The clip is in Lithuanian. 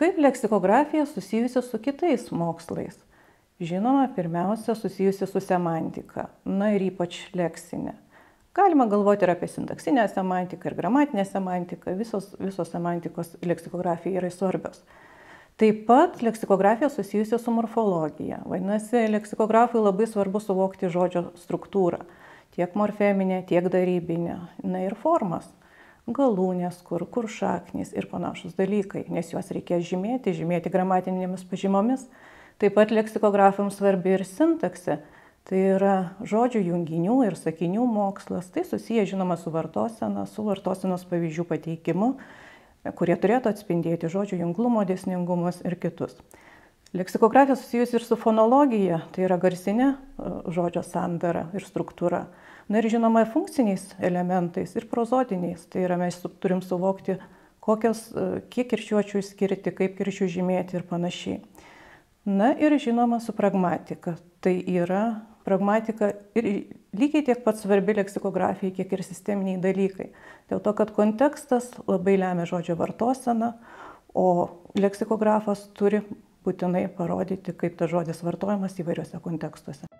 Kaip leksikografija susijusi su kitais mokslais? Žinoma, pirmiausia, susijusi su semantika, na ir ypač leksinė. Galima galvoti ir apie sintaksinę semantiką, ir gramatinę semantiką, visos semantikos leksikografija yra svarbios. Taip pat leksikografija susijusi su morfologija. Vadinasi, leksikografui labai svarbu suvokti žodžio struktūrą, tiek morfeminę, tiek darybinę, na ir formas. Galūnės, kur šaknys ir panašus dalykai, nes juos reikės žymėti gramatinėmis pažymomis. Taip pat leksikografams svarbi ir sintaksė, tai yra žodžių junginių ir sakinių mokslas. Tai susiję, žinoma, su vartosenos pavyzdžių pateikimu, kurie turėtų atspindėti žodžių junglumo dėsningumus ir kitus. Leksikografija susijusi ir su fonologija, tai yra garsinė žodžio sandara ir struktūra. Na ir žinoma, funkciniais elementais ir prozodiniais, tai yra mes turim suvokti, kiek kirčiuočių skirti, kaip kirčių žymėti ir panašiai. Na ir žinoma, su pragmatika. Tai yra pragmatika ir lygiai tiek pat svarbi leksikografijai, kiek ir sisteminiai dalykai. Dėl to, kad kontekstas labai lemia žodžio vartoseną, o leksikografas turi būtinai parodyti, kaip tas žodis vartojamas įvairiuose kontekstuose.